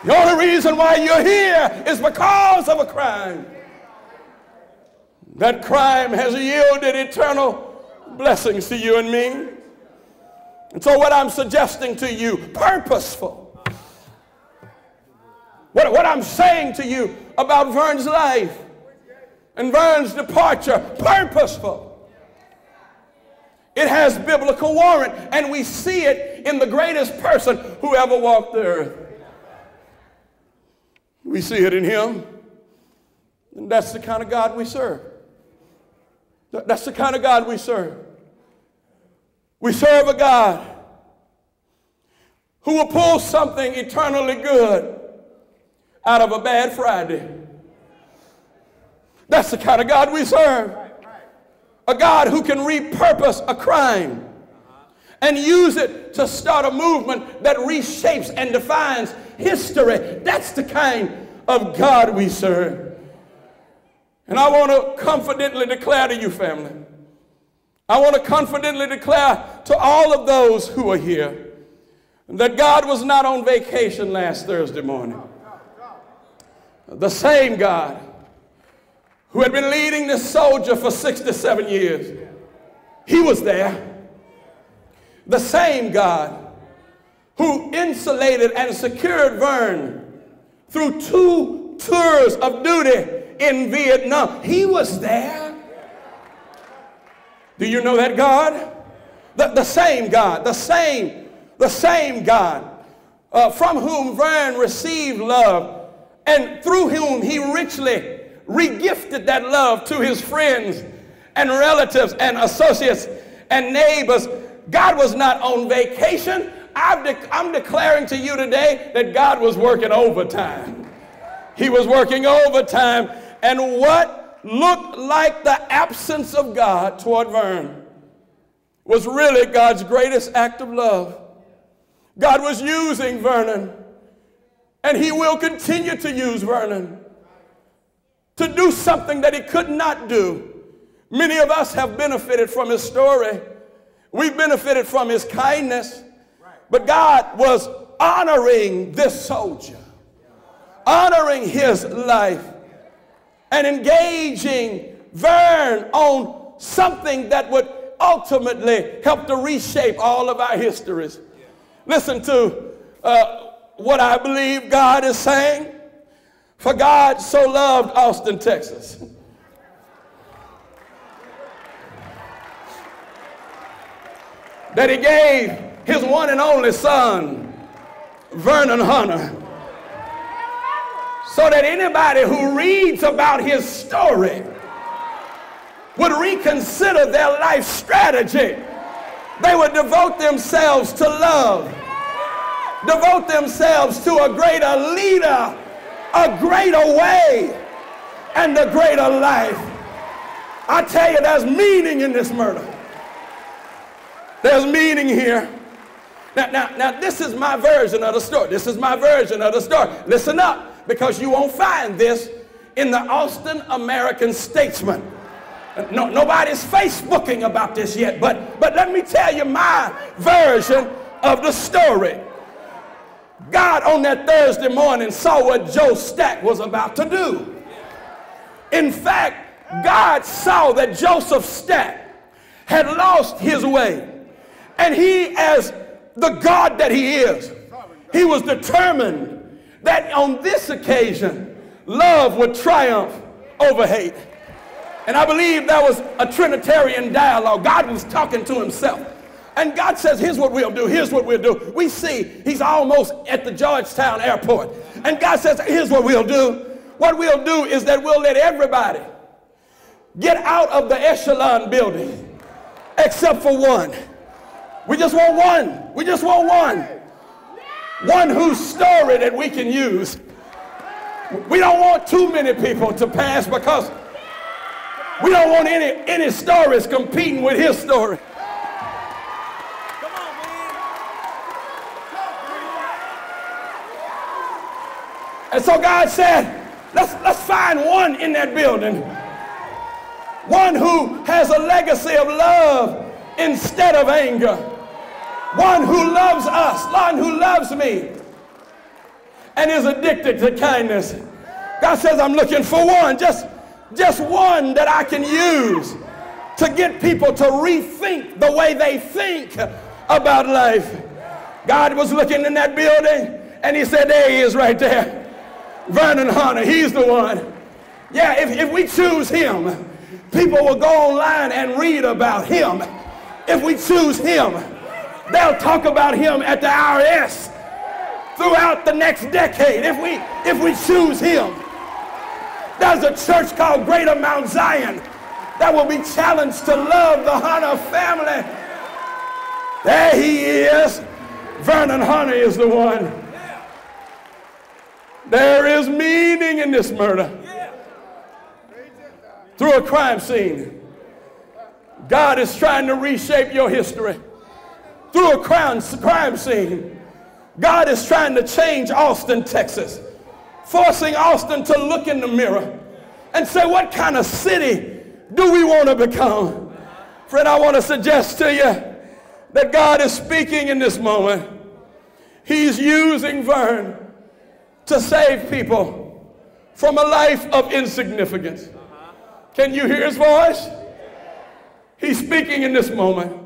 The only reason why you're here is because of a crime. That crime has yielded eternal blessings to you and me. And so what I'm suggesting to you, purposeful. What I'm saying to you about Vern's life and Vern's departure, purposeful. It has biblical warrant, and we see it in the greatest person who ever walked the earth. We see it in him, and that's the kind of God we serve. That's the kind of God we serve. We serve a God who will pull something eternally good out of a bad Friday. That's the kind of God we serve. A God who can repurpose a crime and use it to start a movement that reshapes and defines history. That's the kind of God we serve. And I want to confidently declare to you, family, I want to confidently declare to all of those who are here that God was not on vacation last Thursday morning. The same God who had been leading this soldier for 67 years, he was there. The same God who insulated and secured Vern through 2 tours of duty in Vietnam, he was there. Do you know that God? The same God, the same God from whom Vern received love and through whom he richly regifted that love to his friends and relatives and associates and neighbors. God was not on vacation. I'm declaring to you today that God was working overtime. He was working overtime, and what looked like the absence of God toward Vern was really God's greatest act of love. God was using Vernon, and he will continue to use Vernon to do something that he could not do. Many of us have benefited from his story. We've benefited from his kindness. But God was honoring this soldier, honoring his life, and engaging Vern on something that would ultimately help to reshape all of our histories. Listen to what I believe God is saying. For God so loved Austin, Texas, that he gave his one and only son, Vernon Hunter, so that anybody who reads about his story would reconsider their life strategy. They would devote themselves to love, devote themselves to a greater leader, a greater way, and a greater life. I tell you, there's meaning in this murder. There's meaning here. Now, this is my version of the story. This is my version of the story. Listen up, because you won't find this in the Austin American-Statesman. Nobody's Facebooking about this yet, but let me tell you my version of the story. God on that Thursday morning saw what Joe Stack was about to do. In fact, God saw that Joseph Stack had lost his way. And he, as the God that he is, he was determined that on this occasion, love would triumph over hate. And I believe that was a Trinitarian dialogue. God was talking to himself. And God says, here's what we'll do, here's what we'll do. We see he's almost at the Georgetown airport. And God says, here's what we'll do. What we'll do is that we'll let everybody get out of the Echelon building except for one. We just want one. We just want one. One whose story that we can use. We don't want too many people to pass because we don't want any stories competing with his story. And so God said, let's find one in that building. One who has a legacy of love instead of anger. One who loves us, one who loves me. and is addicted to kindness. God says, I'm looking for one, just one that I can use to get people to rethink the way they think about life. God was looking in that building and he said, there he is right there. Vernon Hunter, he's the one. Yeah, if we choose him, people will go online and read about him. If we choose him, they'll talk about him at the IRS throughout the next decade. If we choose him, there's a church called Greater Mount Zion that will be challenged to love the Hunter family. There he is. Vernon Hunter is the one. There is meaning in this murder. Through a crime scene, God is trying to reshape your history. Through a crime scene, God is trying to change Austin, Texas, forcing Austin to look in the mirror and say, what kind of city do we want to become? Friend, I want to suggest to you that God is speaking in this moment. He's using Vern to save people from a life of insignificance. Can you hear his voice? He's speaking in this moment.